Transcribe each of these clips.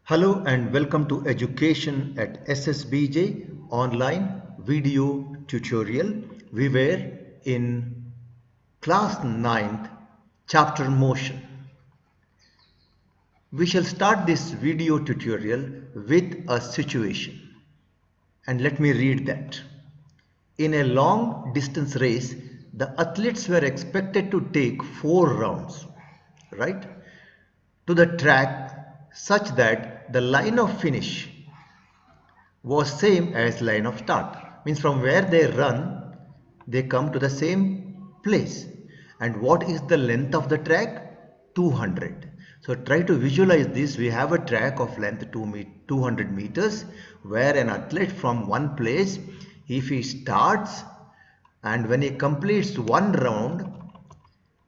Hello and welcome to Education at SSBJ online video tutorial. We were in class 9th chapter motion. We shall start this video tutorial with a situation, and let me read that. In a long distance race, the athletes were expected to take 4 rounds, right, to the track such that the line of finish was same as line of start. Means from where they run, they come to the same place. And what is the length of the track? 200. So try to visualize this. We have a track of length 200 meters where an athlete from one place, if he starts and when he completes one round,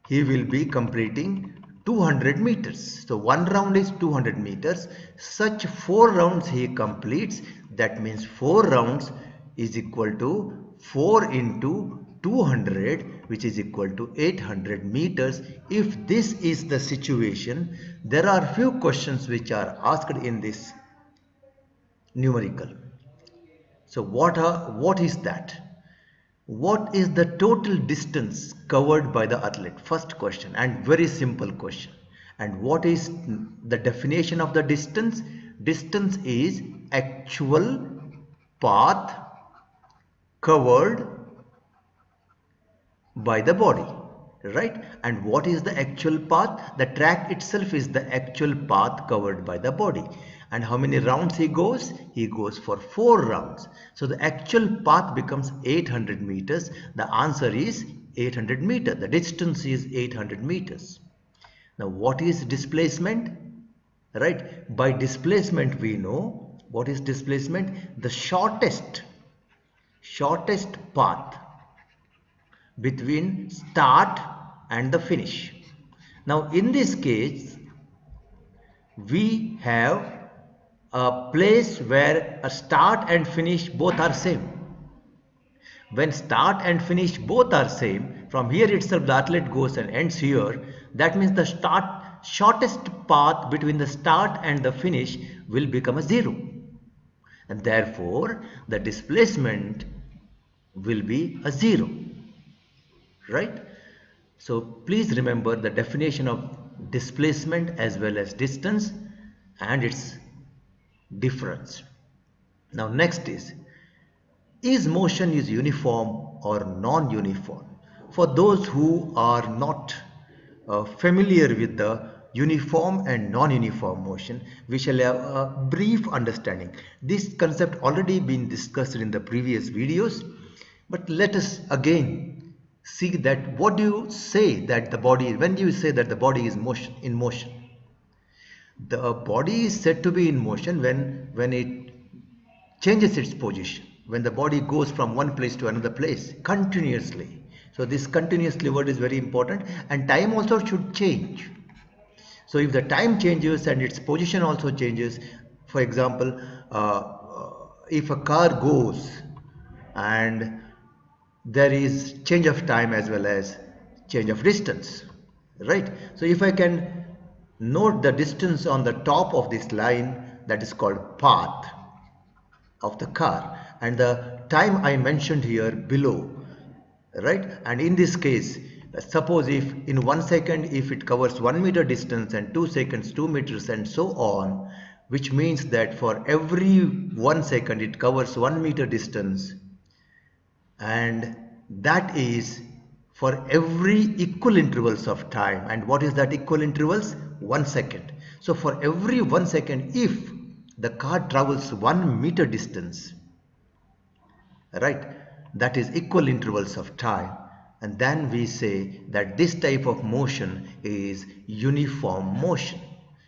he will be completing 200 meters. So one round is 200 meters. Such 4 rounds he completes. That means 4 rounds is equal to 4 into 200, which is equal to 800 meters. If this is the situation, there are few questions which are asked in this numerical. So what is that? What is the total distance covered by the athlete? First question, and very simple question. And what is the definition of the distance? Distance is actual path covered by the body, right? And what is the actual path? The track itself is the actual path covered by the body. And how many rounds he goes? He goes for 4 rounds. So the actual path becomes 800 meters. The answer is 800 meters. The distance is 800 meters. Now what is displacement? Right? By displacement we know what is displacement? The shortest path between start and the finish. Now in this case we have a place where a start and finish both are same. When start and finish both are same, from here itself the athlete goes and ends here. That means the shortest path between the start and the finish will become a 0, and therefore the displacement will be a 0, right? So please remember the definition of displacement as well as distance and its difference. Now next is motion is uniform or non-uniform? For those who are not familiar with the uniform and non-uniform motion, we shall have a brief understanding. This concept already been discussed in the previous videos, but let us again see that what do you say that the body, when do you say that the body is in motion? The body is said to be in motion when it changes its position, when the body goes from one place to another place continuously. So this continuously word is very important, and time also should change. So if the time changes and its position also changes, for example, if a car goes and there is change of time as well as change of distance, right? So if I can note the distance on the top of this line, that is called path of the car, and the time I mentioned here below, right? And in this case, suppose if in 1 second if it covers 1 meter distance, and 2 seconds 2 meters, and so on, which means that for every 1 second it covers 1 meter distance, and that is for every equal intervals of time. And what is that equal intervals? 1 second. So for every 1 second, if the car travels 1 meter distance, right, that is equal intervals of time, and then we say that this type of motion is uniform motion.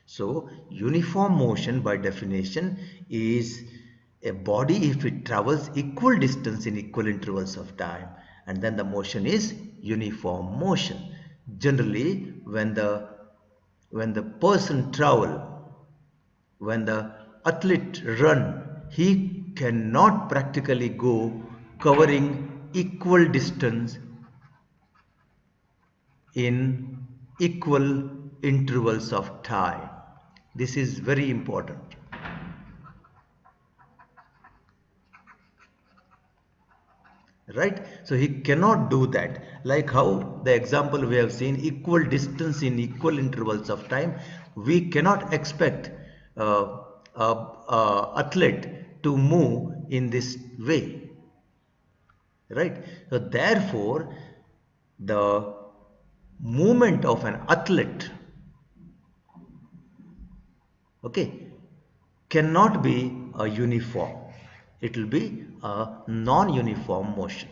So uniform motion by definition is a body if it travels equal distance in equal intervals of time, and then the motion is uniform motion. Generally when the person travel, when the athlete run, he cannot practically go covering equal distance in equal intervals of time. This is very important. right? So he cannot do that. Like how the example we have seen, equal distance in equal intervals of time, we cannot expect uh, athlete to move in this way, right? So therefore the movement of an athlete, okay, cannot be a uniform. It will be a non-uniform motion.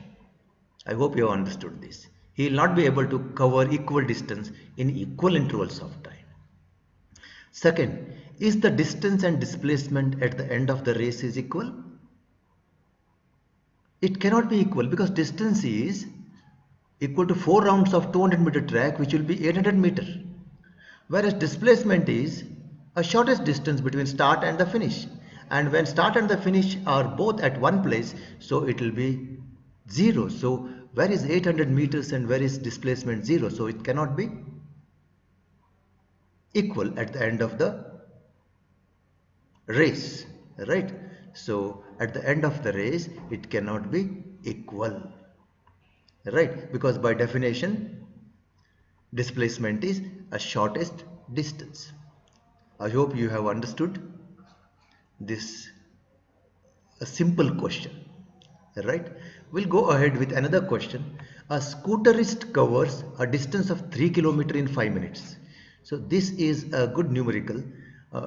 I hope you have understood this. He will not be able to cover equal distance in equal intervals of time. Second, is the distance and displacement at the end of the race is equal? It cannot be equal because distance is equal to 4 rounds of 200-meter track, which will be 800 meter. Whereas displacement is a shortest distance between start and the finish. And when start and the finish are both at one place, so it will be 0. So where is 800 meters and where is displacement 0? So it cannot be equal at the end of the race, right? So at the end of the race, it cannot be equal, right? Because by definition, displacement is a shortest distance. I hope you have understood this a simple question, right? We'll go ahead with another question. A scooterist covers a distance of 3 kilometers in 5 minutes. So this is a good numerical.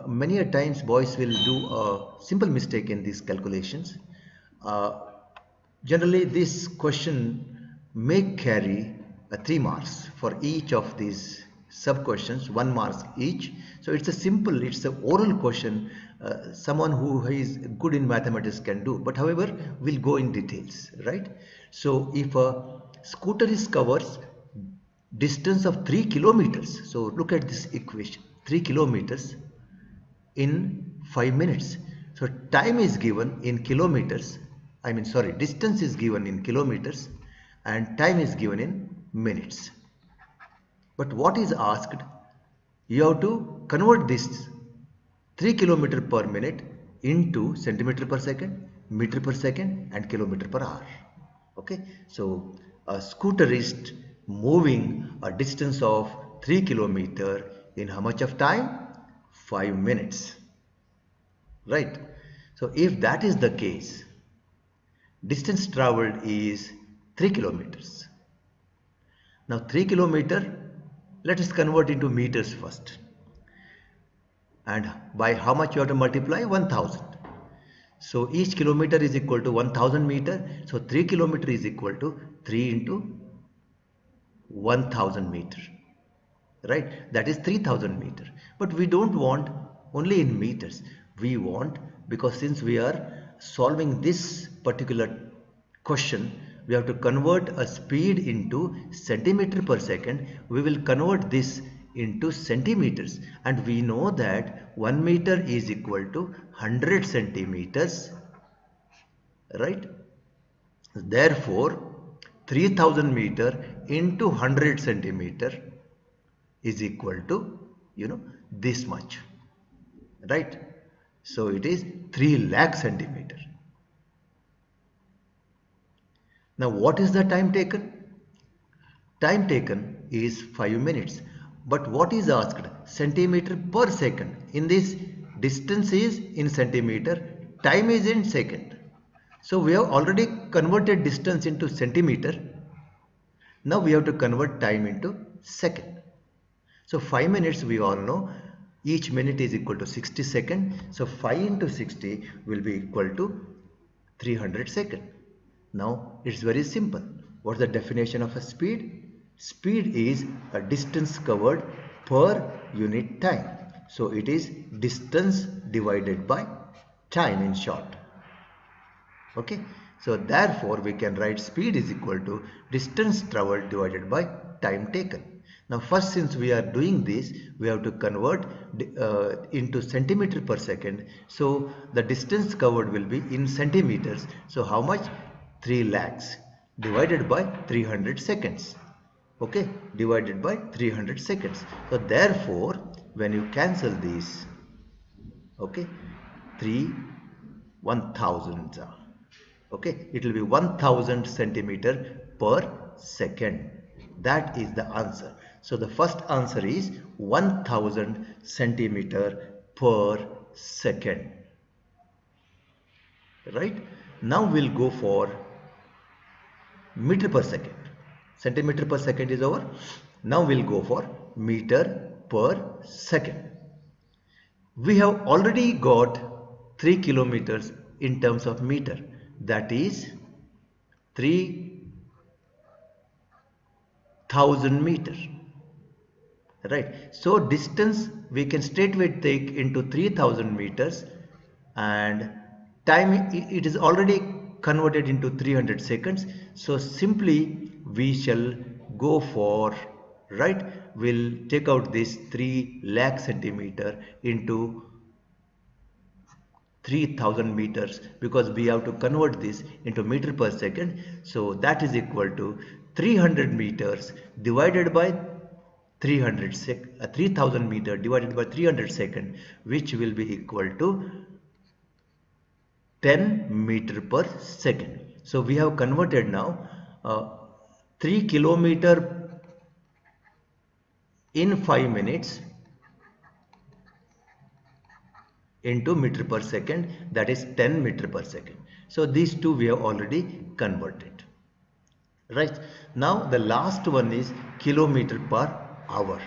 Many a times boys will do a simple mistake in these calculations. Uh, Generally this question may carry 3 marks for each of these sub questions, 1 mark each. So it's a simple, it's a oral question, someone who is good in mathematics can do, but however we'll go in details, right? So if a scooterist covers distance of 3 kilometers, so look at this equation, 3 kilometers in 5 minutes. So time is given in kilometers, distance is given in kilometers and time is given in minutes. But what is asked? You have to convert this 3 kilometer per minute into centimeter per second, meter per second and kilometer per hour. Okay, so a scooterist moving a distance of 3 kilometer in how much of time? 5 minutes. Right. So if that is the case, distance traveled is 3 kilometers. Now 3 kilometer, let us convert into meters first. And by how much you have to multiply? 1000. So each kilometer is equal to 1000 meter. So 3 kilometer is equal to 3 into 1000 meter. Right? That is 3000 meter. But we don't want only in meters. We want, because since we are solving this particular question, we have to convert a speed into centimeter per second. We will convert this into centimeters, and we know that 1 meter is equal to 100 centimeters, right? Therefore 3000 meter into 100 centimeter is equal to this much, right? So it is 3 lakh centimeter. Now what is the time taken? Time taken is 5 minutes. But what is asked? Centimeter per second. In this, distance is in centimeter, time is in second. So we have already converted distance into centimeter. Now we have to convert time into second. So 5 minutes we all know, each minute is equal to 60 seconds. So 5 into 60 will be equal to 300 seconds. Now it's very simple. What's the definition of a speed? Speed is a distance covered per unit time. So it is distance divided by time in short. Okay. So therefore we can write speed is equal to distance traveled divided by time taken. Now first, since we are doing this, we have to convert into centimeter per second. So the distance covered will be in centimeters. So how much? 3 lakhs divided by 300 seconds. Okay, divided by 300 seconds. So therefore when you cancel these, okay, 3 1000s, Okay, it will be 1000 centimeter per second. That is the answer. So the first answer is 1000 centimeter per second. Right? Now we'll go for meter per second. Centimeter per second is over. Now we'll go for meter per second. We have already got 3 kilometers in terms of meter. That is 3000 meter. Right. So distance we can straightway take into 3000 meters, and time it is already converted into 300 seconds. So simply we shall go for, right, we'll take out this 3 lakh centimeter into 3000 meters, because we have to convert this into meter per second. So that is equal to 300 meters divided by 3000 meter divided by 300 second, which will be equal to 10 meter per second. So we have converted now 3 kilometer in 5 minutes into meter per second, that is 10 meter per second. So these two we have already converted. Right. Now the last one is kilometer per hour.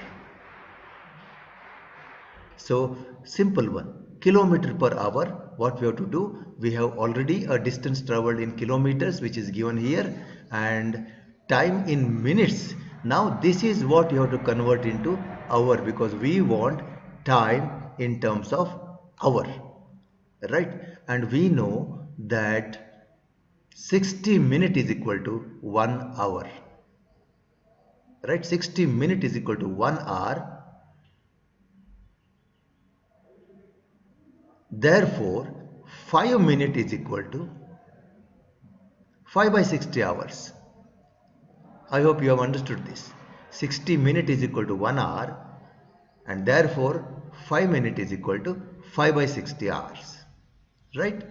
So simple one, kilometer per hour. What we have to do, we have already a distance traveled in kilometers, which is given here, and time in minutes. Now this is what you have to convert into hour, because we want time in terms of hour, right? And we know that 60 minutes is equal to 1 hour, right? 60 minutes is equal to 1 hour. Therefore, 5 minutes is equal to 5 by 60 hours. I hope you have understood this. 60 minutes is equal to 1 hour, and therefore 5 minutes is equal to 5 by 60 hours. Right?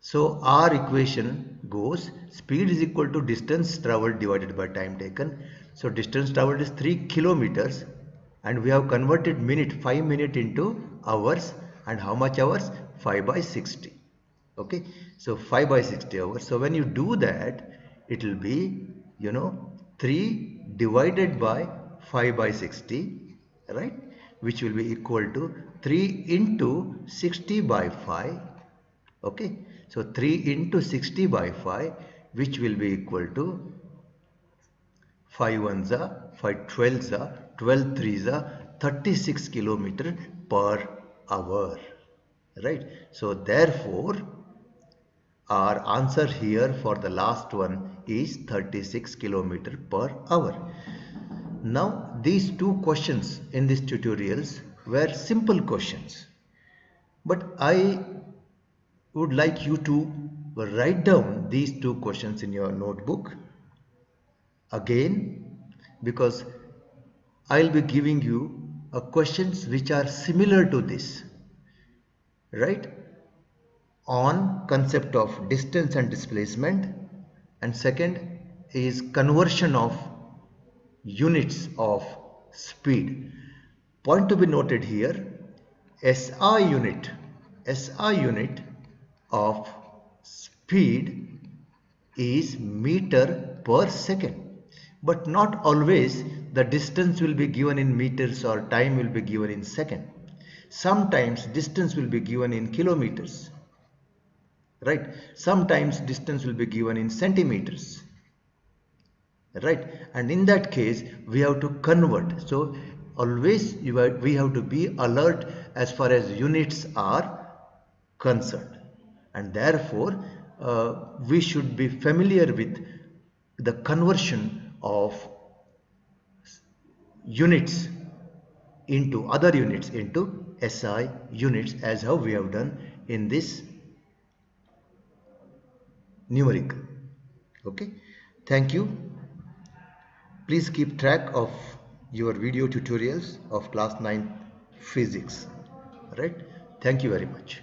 So our equation goes speed is equal to distance traveled divided by time taken. So distance traveled is 3 kilometers, and we have converted 5 minutes into hours, and how much hours? 5 by 60. Okay, so 5 by 60 hours. So when you do that, it will be 3 divided by 5 by 60, right, which will be equal to 3 into 60 by 5. Okay, so 3 into 60 by 5, which will be equal to 5 ones are 5 12s are 12 threes are 36 kilometer per hour, right? So therefore our answer here for the last one is 36 kilometer per hour. Now these two questions in these tutorials were simple questions, but I would like you to write down these two questions in your notebook again, because I'll be giving you questions which are similar to this, right, on concept of distance and displacement, and second is conversion of units of speed. Point to be noted here, SI unit of speed is meter per second, but not always the distance will be given in meters or time will be given in second. Sometimes distance will be given in kilometers, right? Sometimes distance will be given in centimeters, right? And in that case we have to convert. So always we have to be alert as far as units are concerned, and therefore we should be familiar with the conversion of units into other units into SI units, as how we have done in this numerical. Okay, thank you. Please keep track of your video tutorials of class 9 physics. Right? Thank you very much.